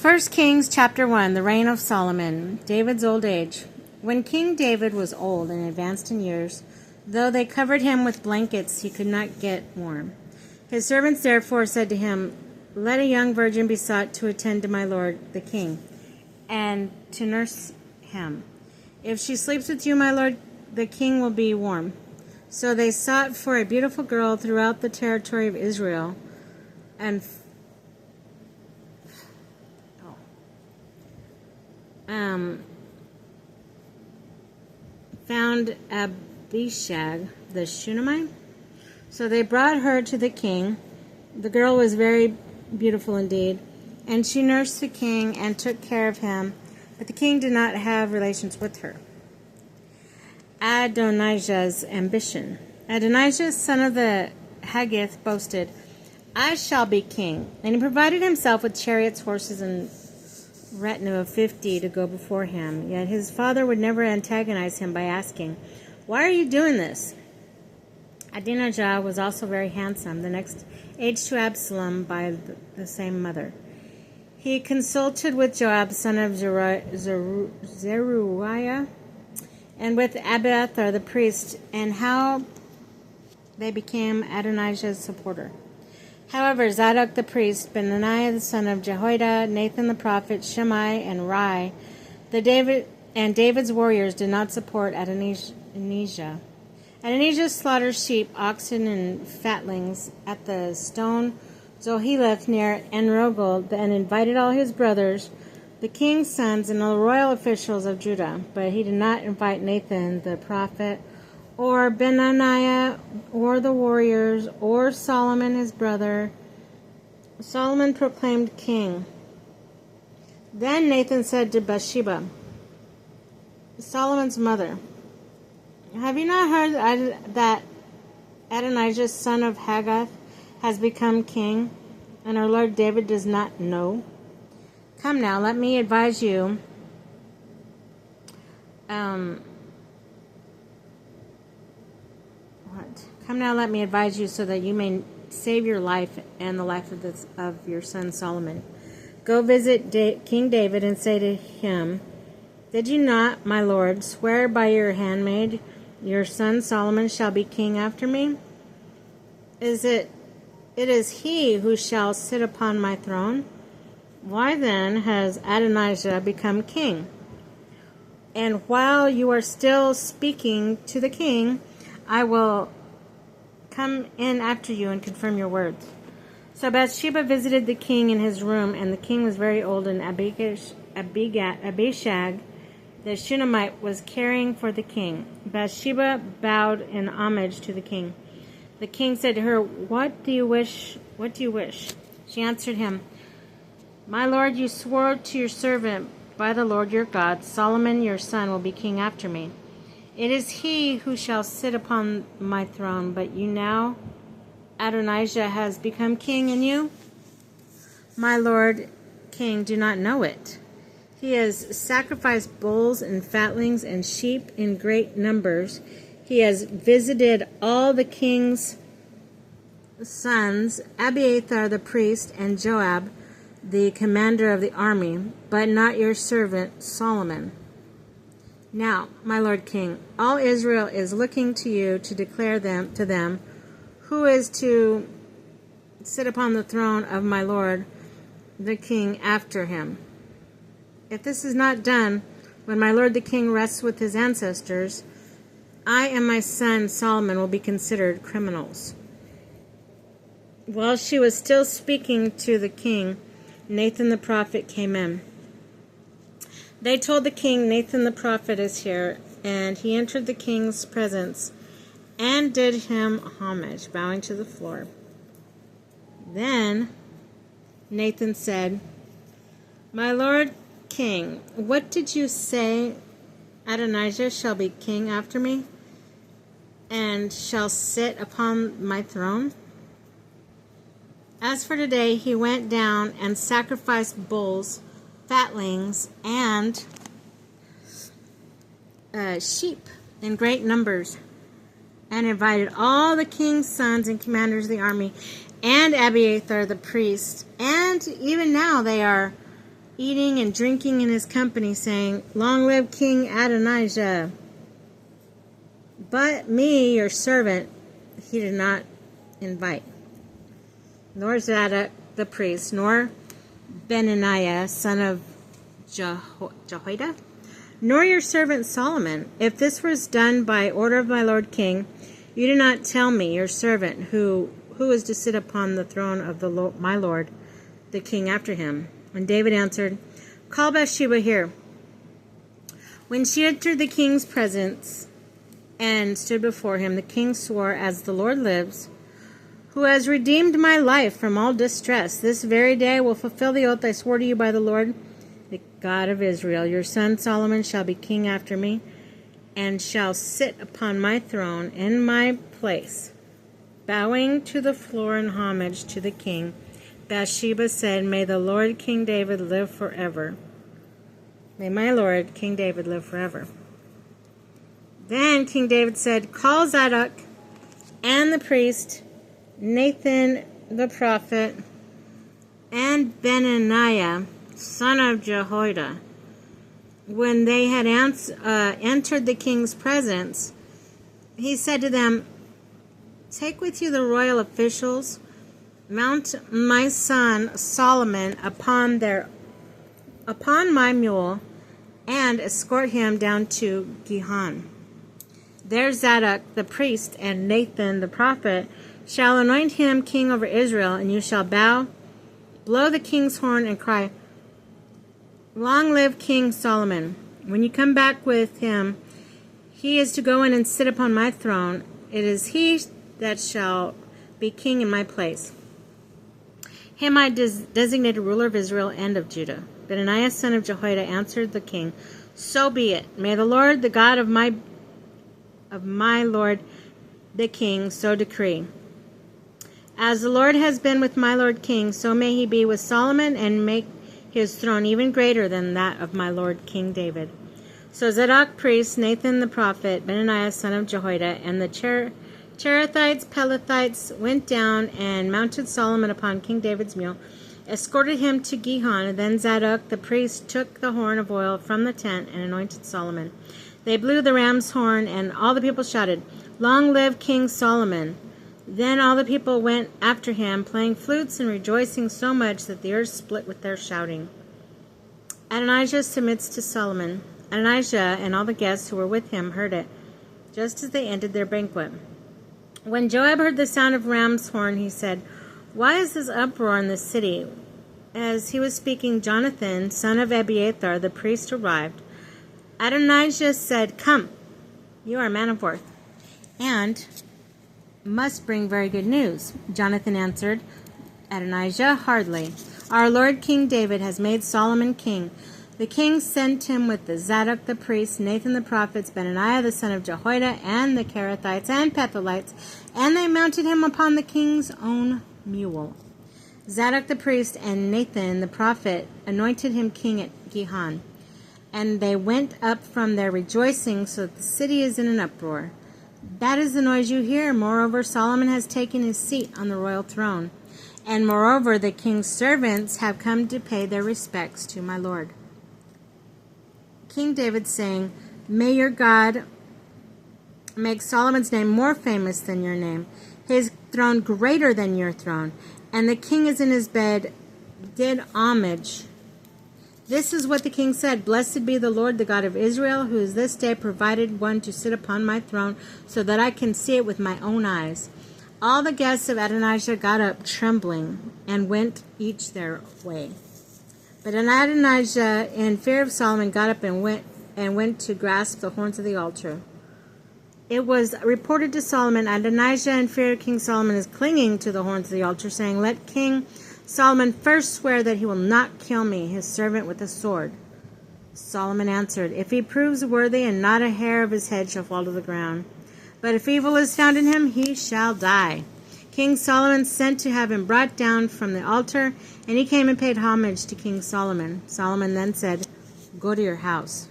1 Kings chapter 1, the reign of Solomon, David's old age. When King David was old and advanced in years, though they covered him with blankets, he could not get warm. His servants therefore said to him, "Let a young virgin be sought to attend to my lord the king, and to nurse him. If she sleeps with you, my lord the king will be warm." So they sought for a beautiful girl throughout the territory of Israel, and found Abishag the Shunammite. So they brought her to the king. The girl was very beautiful indeed, and she nursed the king and took care of him, but the king did not have relations with her. Adonijah's ambition. Adonijah, son of the Haggith, boasted, "I shall be king." And he provided himself with chariots, horses, and retinue of 50 to go before him. Yet his father would never antagonize him by asking, "Why are you doing this?" Adonijah was also very handsome, the next age to Absalom by the same mother. He consulted with Joab, son of Zeruiah, and with Abiathar the priest, and how they became Adonijah's supporter. However, Zadok the priest, Benaiah the son of Jehoiada, Nathan the prophet, Shimei, and Rai, David's warriors did not support Adonijah. Adonijah slaughtered sheep, oxen, and fatlings at the stone Zoheleth near Enrogel, and invited all his brothers, the king's sons, and all the royal officials of Judah. But he did not invite Nathan the prophet, or Benaiah, or the warriors, or Solomon his brother. Solomon proclaimed king. Then Nathan said to Bathsheba, Solomon's mother, "Have you not heard that Adonijah, son of Haggith, has become king, and our Lord David does not know? Come now, let me advise you. Come now, let me advise you so that you may save your life and the life of your son Solomon. Go visit King David and say to him, 'Did you not, my lord, swear by your handmaid, your son Solomon shall be king after me? It is he who shall sit upon my throne. Why then has Adonijah become king? And while you are still speaking to the king, I will come in after you and confirm your words.' So Bathsheba visited the king in his room, and the king was very old, and Abishag the Shunammite was caring for the king. Bathsheba bowed in homage to the king. The king said to her, What do you wish? She answered him, My lord, you swore to your servant by the Lord your God, Solomon your son will be king after me. It is he who shall sit upon my throne, but you now, Adonijah has become king, and you, my lord king, do not know it. He has sacrificed bulls and fatlings and sheep in great numbers. He has visited all the king's sons, Abiathar the priest, and Joab, the commander of the army, but not your servant Solomon. Now, my lord king, all Israel is looking to you to declare to them who is to sit upon the throne of my lord the king after him. If this is not done, when my lord the king rests with his ancestors, I and my son Solomon will be considered criminals." While she was still speaking to the king, Nathan the prophet came in. They told the king, "Nathan the prophet is here," and he entered the king's presence and did him homage, bowing to the floor. Then Nathan said, "My lord king, what did you say? Adonijah shall be king after me, and shall sit upon my throne? As for today, he went down and sacrificed bulls, fatlings, and sheep in great numbers, and invited all the king's sons and commanders of the army, and Abiathar the priest, and even now they are eating and drinking in his company, saying, Long live King Adonijah. But me, your servant, he did not invite, nor Zadok the priest, nor Benaniah, son of Jehoiada, nor your servant Solomon. If this was done by order of my lord king, you do not tell me, your servant, who is to sit upon the throne of my lord, the king after him. And David answered, Call Bathsheba here. When she entered the king's presence and stood before him, the king swore, As the Lord lives, who has redeemed my life from all distress, this very day I will fulfill the oath I swore to you by the Lord, the God of Israel. Your son Solomon shall be king after me, and shall sit upon my throne in my place. Bowing to the floor in homage to the king, Bathsheba said, May the Lord King David live forever. May my Lord King David live forever. Then King David said, Call Zadok and the priest, Nathan the prophet, and Benaniah, son of Jehoiada. When they had entered the king's presence, he said to them, Take with you the royal officials, mount my son Solomon upon my mule, and escort him down to Gihon. There Zadok the priest and Nathan the prophet shall anoint him king over Israel, and you shall blow the king's horn, and cry, Long live King Solomon. When you come back with him, he is to go in and sit upon my throne. It is he that shall be king in my place. Him I designated ruler of Israel and of Judah. Benaniah, son of Jehoiada, answered the king, So be it. May the Lord, the God of my lord the king, so decree. As the Lord has been with my lord king, so may he be with Solomon, and make his throne even greater than that of my lord King David. So Zadok priest, Nathan the prophet, Benaniah son of Jehoiada, and the Cherethites, Pelethites went down and mounted Solomon upon King David's mule, escorted him to Gihon. And then Zadok the priest took the horn of oil from the tent and anointed Solomon. They blew the ram's horn, and all the people shouted, Long live King Solomon. Then all the people went after him, playing flutes and rejoicing so much that the earth split with their shouting. Adonijah submits to Solomon. Adonijah and all the guests who were with him heard it, just as they ended their banquet. When Joab heard the sound of ram's horn, he said, Why is this uproar in the city? As he was speaking, Jonathan, son of Abiathar, the priest, arrived. Adonijah said, Come, you are a man of worth, and must bring very good news. Jonathan answered Adonijah, Hardly. Our Lord King David has made Solomon king. The king sent him with the Zadok the priest, Nathan the prophets, Benaniah the son of Jehoiada, and the Cherethites and Pelethites, and they mounted him upon the king's own mule. Zadok the priest and Nathan the prophet anointed him king at Gihon. And they went up from there rejoicing, so that the city is in an uproar. That is the noise you hear. Moreover, Solomon has taken his seat on the royal throne. And moreover, the king's servants have come to pay their respects to my lord. King David saying, May your God make Solomon's name more famous than your name, his throne greater than your throne. And the king is in his bed, did homage. This is what the king said, Blessed be the Lord, the God of Israel, who has this day provided one to sit upon my throne, so that I can see it with my own eyes. All the guests of Adonijah got up trembling, and went each their way. But Adonijah, in fear of Solomon, got up and went to grasp the horns of the altar. It was reported to Solomon, Adonijah, in fear of King Solomon, is clinging to the horns of the altar, saying, Let King Solomon first swear that he will not kill me, his servant, with a sword. Solomon answered, If he proves worthy, and not a hair of his head shall fall to the ground. But if evil is found in him, he shall die. King Solomon sent to have him brought down from the altar, and he came and paid homage to King Solomon. Solomon then said, Go to your house.